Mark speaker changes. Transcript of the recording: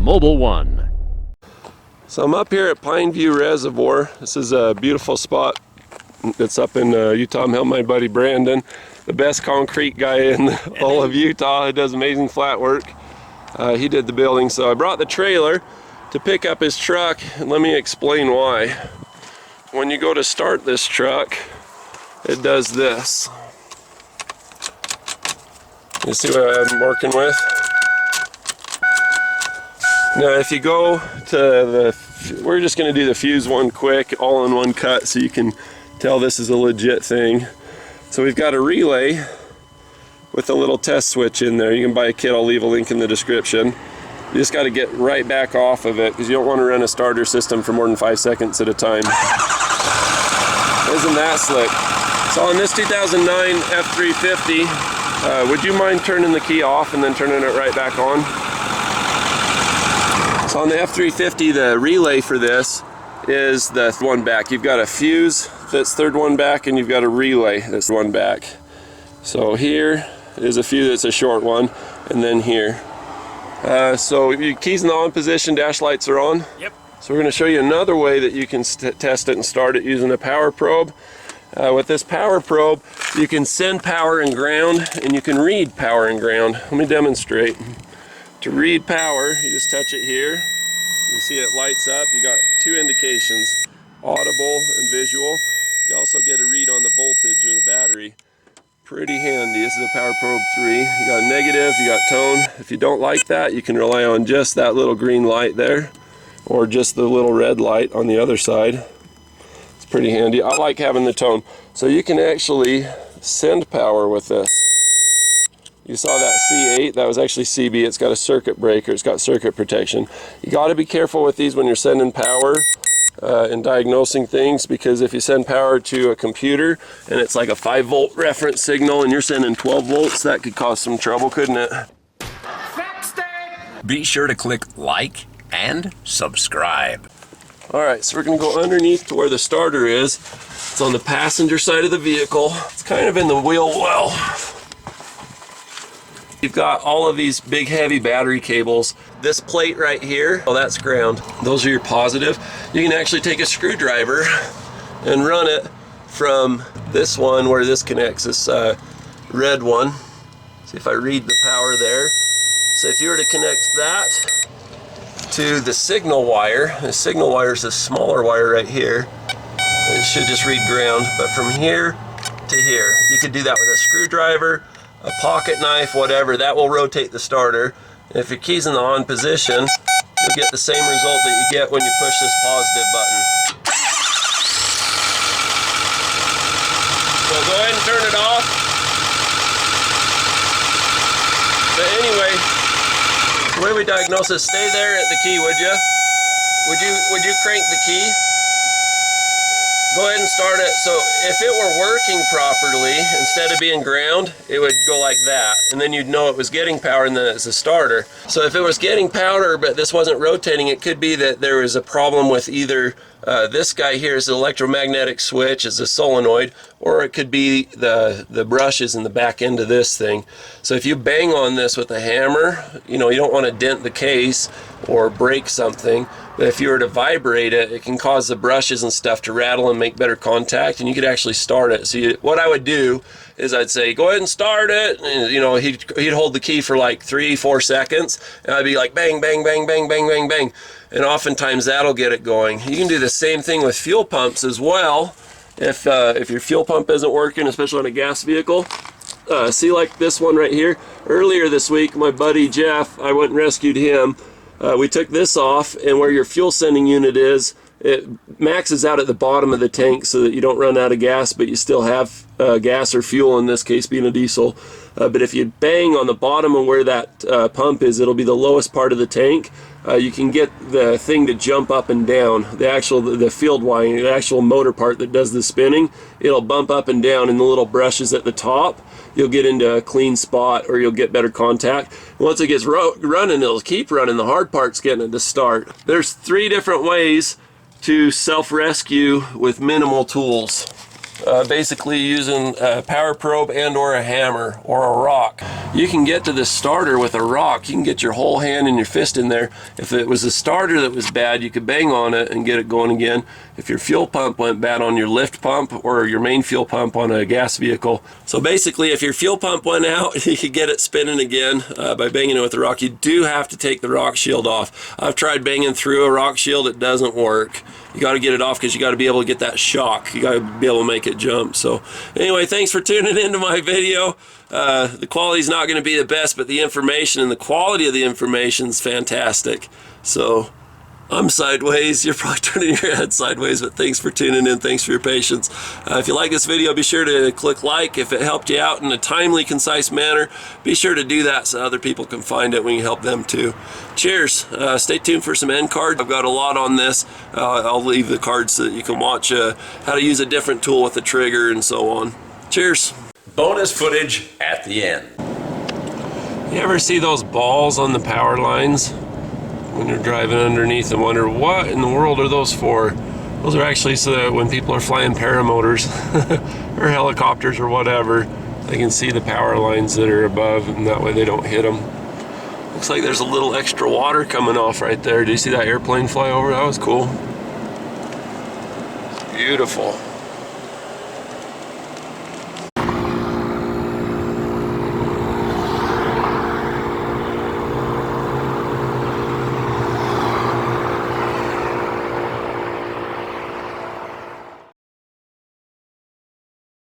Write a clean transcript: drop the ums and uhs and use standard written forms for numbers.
Speaker 1: Mobile One.
Speaker 2: So I'm up here at Pineview Reservoir. This is a beautiful spot. It's up in Utah. I'm helping my buddy Brandon, the best concrete guy in all of Utah. He does amazing flat work. He did the building, so I brought the trailer to pick up his truck, and let me explain why. When you go to start this truck, it does this. You see what I'm working with? Now if you go to we're just going to do the fuse one quick, all in one cut, so you can tell this is a legit thing. So we've got a relay with a little test switch in there. You can buy a kit, I'll leave a link in the description. You just got to get right back off of it because you don't want to run a starter system for more than 5 seconds at a time. Isn't that slick? So on this 2009 F350, would you mind turning the key off and then turning it right back on? So on the F350, the relay for this is the one back. You've got a fuse that's third one back, and you've got a relay that's one back. So here is a fuse that's a short one, and then here. So your keys in the on position, dash lights are on.
Speaker 3: Yep.
Speaker 2: So we're going to show you another way that you can test it and start it using a power probe. With this power probe, you can send power and ground, and you can read power and ground. Let me demonstrate. To read power, you just touch it here. You see it lights up. You got two indications, audible and visual. You also get a read on the voltage or the battery. Pretty handy. This is a Power Probe 3. You got negative, you got tone. If you don't like that, you can rely on just that little green light there, or just the little red light on the other side. It's pretty handy. I like having the tone. So you can actually send power with this. You saw that C8, that was actually CB. It's got a circuit breaker, it's got circuit protection. You got to be careful with these when you're sending power and diagnosing things, because if you send power to a computer and it's like a 5-volt reference signal and you're sending 12 volts, that could cause some trouble, couldn't it?
Speaker 3: Be sure to click like and subscribe.
Speaker 2: Alright, so we're going to go underneath to where the starter is. It's on the passenger side of the vehicle. It's kind of in the wheel well. You've got all of these big heavy battery cables. This plate right here, oh, that's ground. Those are your positive. You can actually take a screwdriver and run it from this one where this connects, this red one. See if I read the power there. So if you were to connect that to the signal wire, the signal wire is a smaller wire right here. It should just read ground, but from here to here, you could do that with a screwdriver, a pocket knife, whatever. That will rotate the starter. And if your key's in the on position, you'll get the same result that you get when you push this positive button. So go ahead and turn it off. But anyway, the way we diagnose this, stay there at the key, would you? Would you crank the key? Go ahead and start it. So if it were working properly, instead of being ground, it would go like that. And then you'd know it was getting power, and then it's a starter. So if it was getting power, but this wasn't rotating, it could be that there was a problem with either this guy here is the electromagnetic switch, is a solenoid, or it could be the brushes in the back end of this thing. So if you bang on this with a hammer, you know, you don't want to dent the case or break something. But if you were to vibrate it, it can cause the brushes and stuff to rattle and make better contact, and you could actually start it. So what I would do is I'd say, go ahead and start it. And, you know, he'd hold the key for like 3-4 seconds, and I'd be like, bang, bang, bang, bang, bang, bang, bang. And oftentimes that'll get it going. You can do the same thing with fuel pumps as well. If your fuel pump isn't working, especially on a gas vehicle, see like this one right here. Earlier this week, my buddy Jeff, I went and rescued him. We took this off, and where your fuel sending unit is, it maxes out at the bottom of the tank so that you don't run out of gas, but you still have gas or fuel, in this case being a diesel. But if you bang on the bottom of where that pump is, it'll be the lowest part of the tank. You can get the thing to jump up and down. The field winding, the actual motor part that does the spinning, it'll bump up and down, and the little brushes at the top, you'll get into a clean spot, or you'll get better contact. Once it gets running, it'll keep running. The hard part's getting it to start. There's 3 different ways to self-rescue with minimal tools. basically using a power probe and or a hammer or a rock. You can get to this starter with a rock. You can get your whole hand and your fist in there. If it was a starter that was bad, you could bang on it and get it going again. If your fuel pump went bad on your lift pump or your main fuel pump on a gas vehicle. So basically, if your fuel pump went out, you could get it spinning again by banging it with a rock. You do have to take the rock shield off. I've tried banging through a rock shield. It doesn't work. You got to get it off because you got to be able to get that shock. You got to be able to make it jump. So anyway, thanks for tuning into my video. The quality's not going to be the best, but the information and the quality of the information is fantastic. So I'm sideways. You're probably turning your head sideways, but thanks for tuning in. Thanks for your patience. If you like this video, be sure to click like. If it helped you out in a timely, concise manner, be sure to do that so other people can find it. We can help them too. Cheers. Stay tuned for some end cards. I've got a lot on this. I'll leave the cards so that you can watch how to use a different tool with the trigger and so on. Cheers.
Speaker 3: Bonus footage at the end.
Speaker 2: You ever see those balls on the power lines when you're driving underneath and wonder what in the world are those for? Those are actually so that when people are flying paramotors or helicopters or whatever, they can see the power lines that are above, and that way they don't hit them. Looks like there's a little extra water coming off right there. Do you see that airplane fly over? That was cool. Beautiful.